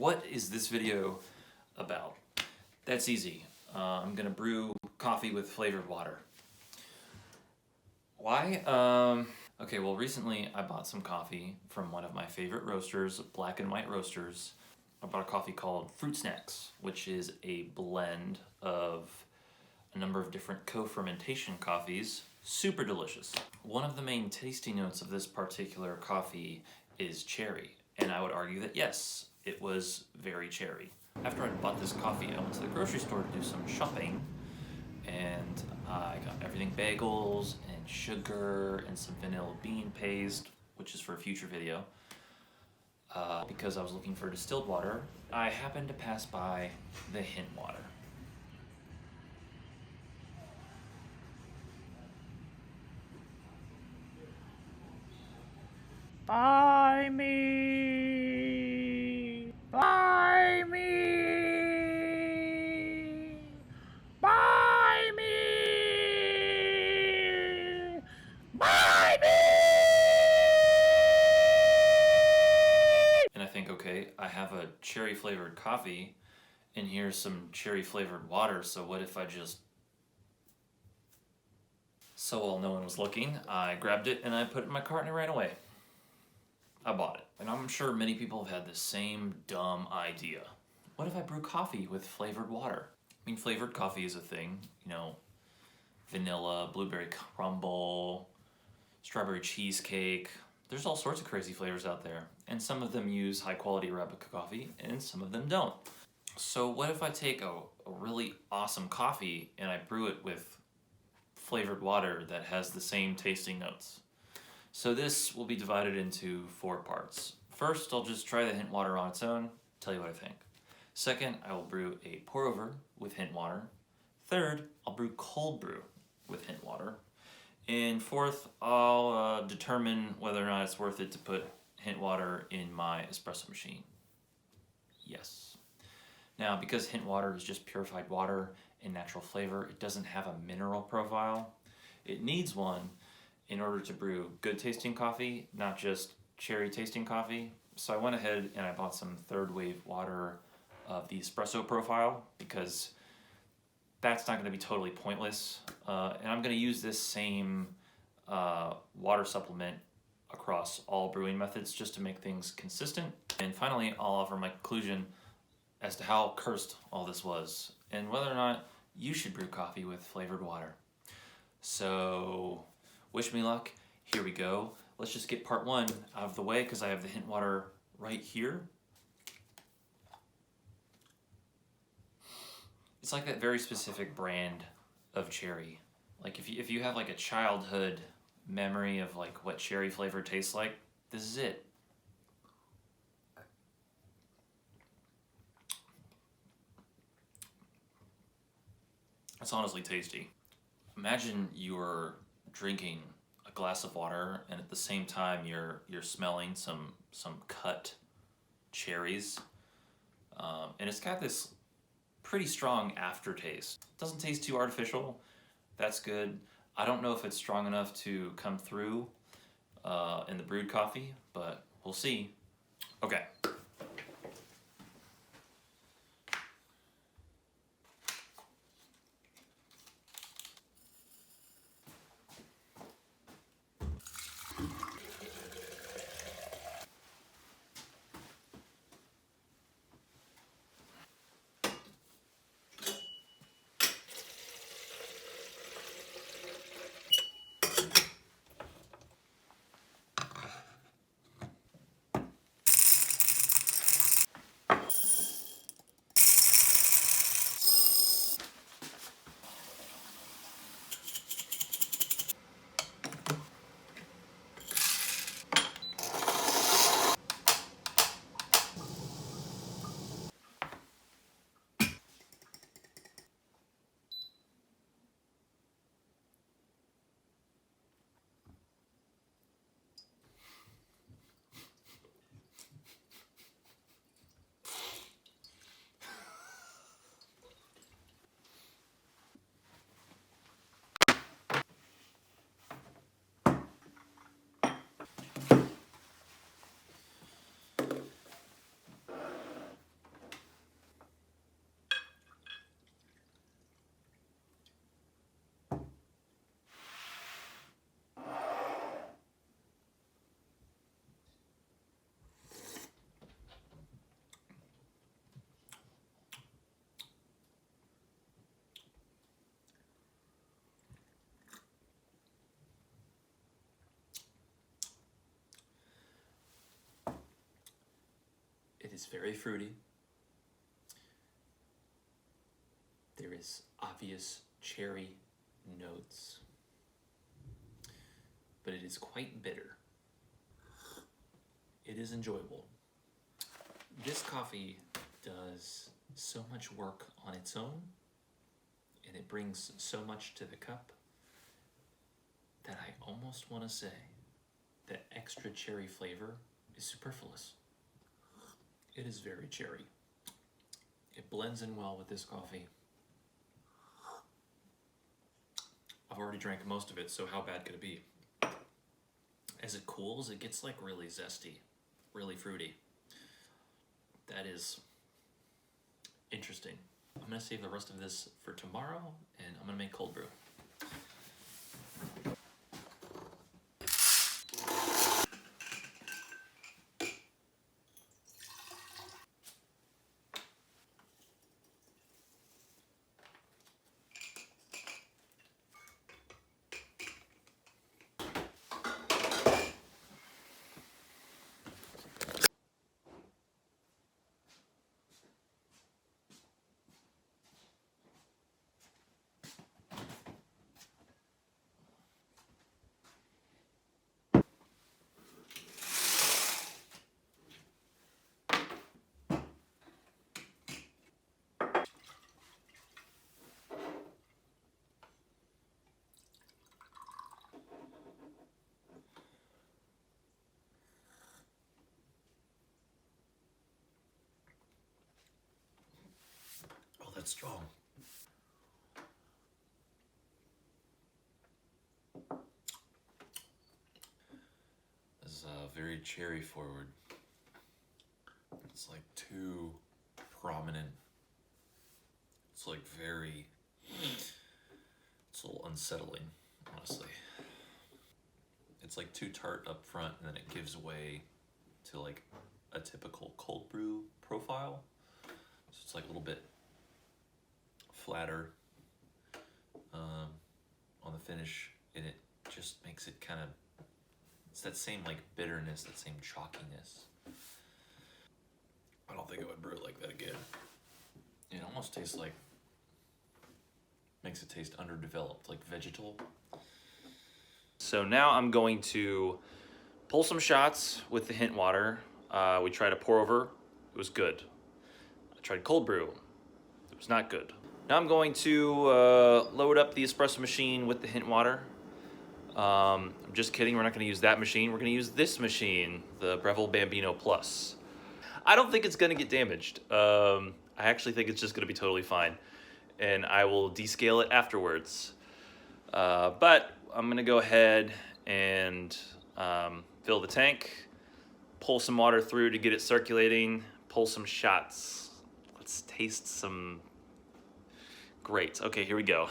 What is this video about? That's easy. I'm gonna brew coffee with flavored water. Why? Okay, well recently I bought some coffee from one of my favorite roasters, Black and White Roasters. I bought a coffee called Fruit Snacks, which is a blend of a number of different co-fermentation coffees. Super delicious. One of the main tasty notes of this particular coffee is cherry, and I would argue that yes, it was very cherry. After I bought this coffee, I went to the grocery store to do some shopping, and I got everything: bagels and sugar and some vanilla bean paste, which is for a future video. Because I was looking for distilled water, I happened to pass by the hint water. Buy me! Buy me! Buy me! Buy me! And I think, okay, I have a cherry flavored coffee, and here's some cherry flavored water, so what if I just... So while no one was looking, I grabbed it and I put it in my cart and I ran away. I bought it. And I'm sure many people have had the same dumb idea. What if I brew coffee with flavored water? I mean, flavored coffee is a thing, you know, vanilla, blueberry crumble, strawberry cheesecake. There's all sorts of crazy flavors out there. And some of them use high quality Arabica coffee and some of them don't. So what if I take a really awesome coffee and I brew it with flavored water that has the same tasting notes? So this will be divided into 4 parts. First, I'll just try the hint water on its own, tell you what I think. Second, I will brew a pour over with hint water. Third, I'll brew cold brew with hint water. And fourth, I'll determine whether or not it's worth it to put hint water in my espresso machine. Yes. Now, because hint water is just purified water and natural flavor, it doesn't have a mineral profile. It needs one in order to brew good tasting coffee, not just cherry tasting coffee. So I went ahead and I bought some third wave water of the espresso profile, because that's not going to be totally pointless. And I'm going to use this same water supplement across all brewing methods just to make things consistent. And finally, I'll offer my conclusion as to how cursed all this was and whether or not you should brew coffee with flavored water. So wish me luck. Here we go. Let's just get part 1 out of the way because I have the hint water right here. It's like that very specific brand of cherry. Like if you have like a childhood memory of like what cherry flavor tastes like, this is it. It's honestly tasty. Imagine you're drinking a glass of water and at the same time you're smelling some cut cherries, and it's got this pretty strong aftertaste. It doesn't taste too artificial. That's good. I don't know if it's strong enough to come through in the brewed coffee, but we'll see. Okay. is very fruity. There is obvious cherry notes, but it is quite bitter. It is enjoyable. This coffee does so much work on its own, and it brings so much to the cup that I almost want to say that extra cherry flavor is superfluous. It is very cherry. It blends in well with this coffee. I've already drank most of it, so how bad could it be? As it cools, it gets like really zesty, really fruity. That is interesting. I'm gonna save the rest of this for tomorrow, and I'm gonna make cold brew. Oh, that's strong. This is very cherry forward. It's like too prominent. It's like very, it's a little unsettling, honestly. It's like too tart up front, and then it gives way to like a typical cold brew profile. So it's like a little bit flatter on the finish, and it just makes it kind of, it's that same like bitterness, that same chalkiness. I don't think I would brew it like that again. It almost tastes like, makes it taste underdeveloped, like vegetal. So now I'm going to pull some shots with the hint water. We tried a pour over, it was good. I tried cold brew, it was not good. Now I'm going to load up the espresso machine with the hint water. I'm just kidding, we're not gonna use that machine, we're gonna use this machine, the Breville Bambino Plus. I don't think it's gonna get damaged. I actually think it's just gonna be totally fine. And I will descale it afterwards. But I'm gonna go ahead and fill the tank, pull some water through to get it circulating, pull some shots. Let's taste some. Great, okay, here we go.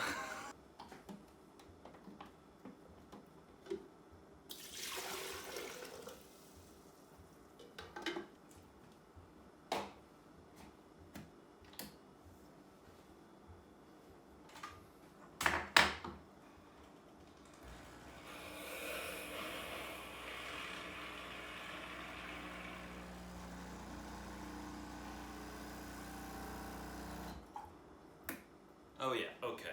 Oh yeah, okay.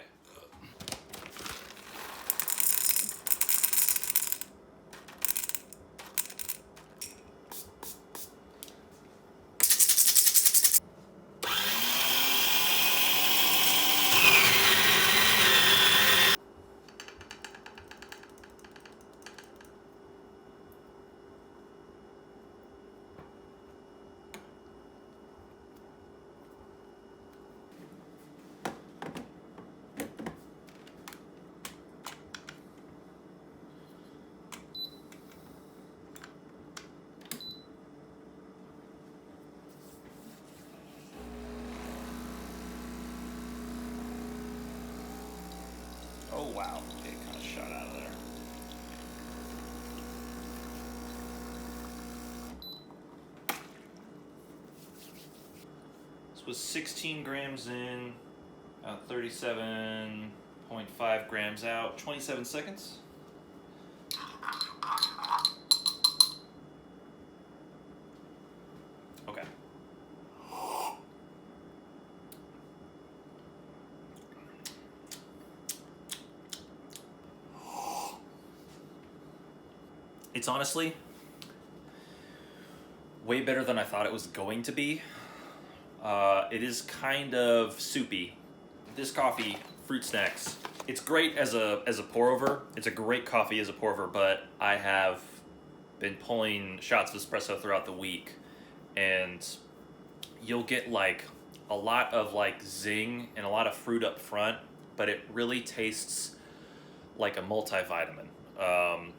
Oh wow, okay, kind of shot out of there. This was 16 grams in, 37.5 grams out, 27 seconds. Okay. It's honestly way better than I thought it was going to be. It is kind of soupy. This coffee, Fruit Snacks, it's great as a pour over. It's a great coffee as a pour over, but I have been pulling shots of espresso throughout the week, and you'll get like a lot of like zing and a lot of fruit up front, but it really tastes like a multivitamin.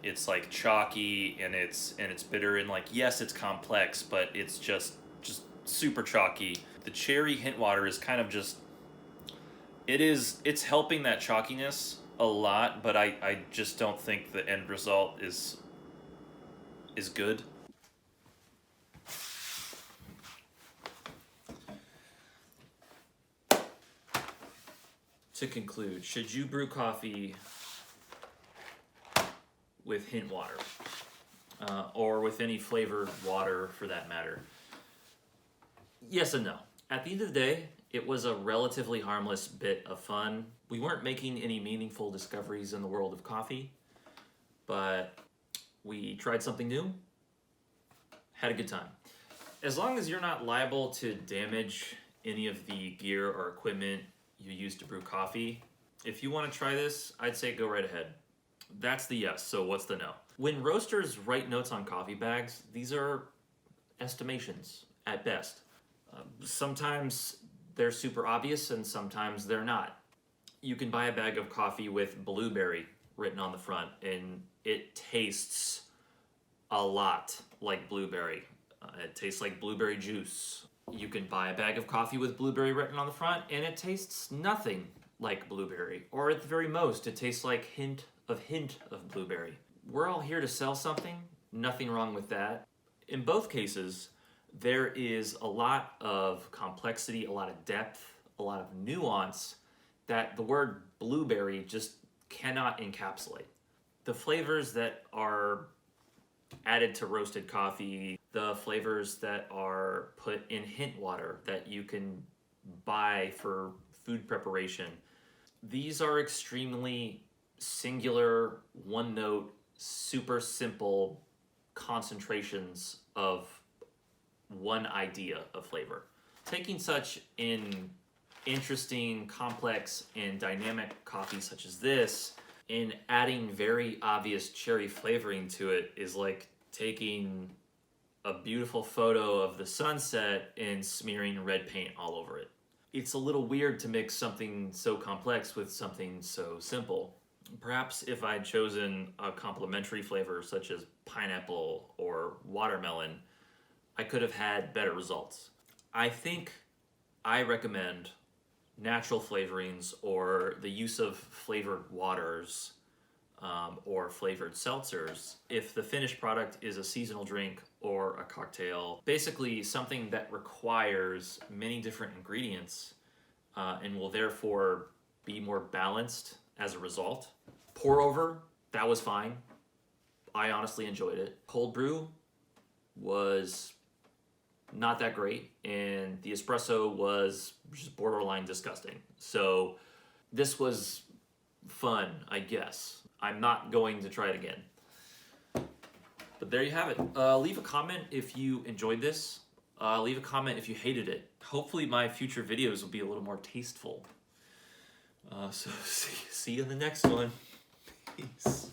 It's like chalky and it's bitter, and like, yes, it's complex, but it's just super chalky. The cherry hint water is kind of just, it's helping that chalkiness a lot, but I just don't think the end result is good. To conclude, should you brew coffee with hint water, or with any flavored water for that matter? Yes and no. At the end of the day, it was a relatively harmless bit of fun. We weren't making any meaningful discoveries in the world of coffee, but we tried something new, had a good time. As long as you're not liable to damage any of the gear or equipment you use to brew coffee, if you want to try this, I'd say go right ahead. That's the yes, so what's the no? When roasters write notes on coffee bags, these are estimations at best. Sometimes they're super obvious and sometimes they're not. You can buy a bag of coffee with blueberry written on the front and it tastes a lot like blueberry. It tastes like blueberry juice. You can buy a bag of coffee with blueberry written on the front and it tastes nothing like blueberry. Or at the very most, it tastes like hint of blueberry. We're all here to sell something. Nothing wrong with that. In both cases, there is a lot of complexity, a lot of depth, a lot of nuance that the word blueberry just cannot encapsulate. The flavors that are added to roasted coffee, the flavors that are put in hint water that you can buy for food preparation, these are extremely singular, one note, super simple concentrations of one idea of flavor. Taking such an interesting, complex, and dynamic coffee such as this and adding very obvious cherry flavoring to it is like taking a beautiful photo of the sunset and smearing red paint all over it. It's a little weird to mix something so complex with something so simple. Perhaps if I'd chosen a complementary flavor such as pineapple or watermelon, I could have had better results. I recommend natural flavorings or the use of flavored waters or flavored seltzers if the finished product is a seasonal drink or a cocktail. Basically something that requires many different ingredients and will therefore be more balanced as a result. Pour over, that was fine. I honestly enjoyed it. Cold brew was not that great, and the espresso was just borderline disgusting. So this was fun, I guess. I'm not going to try it again. But there you have it. Leave a comment if you enjoyed this. Leave a comment if you hated it. Hopefully my future videos will be a little more tasteful. So see you in the next one. Peace.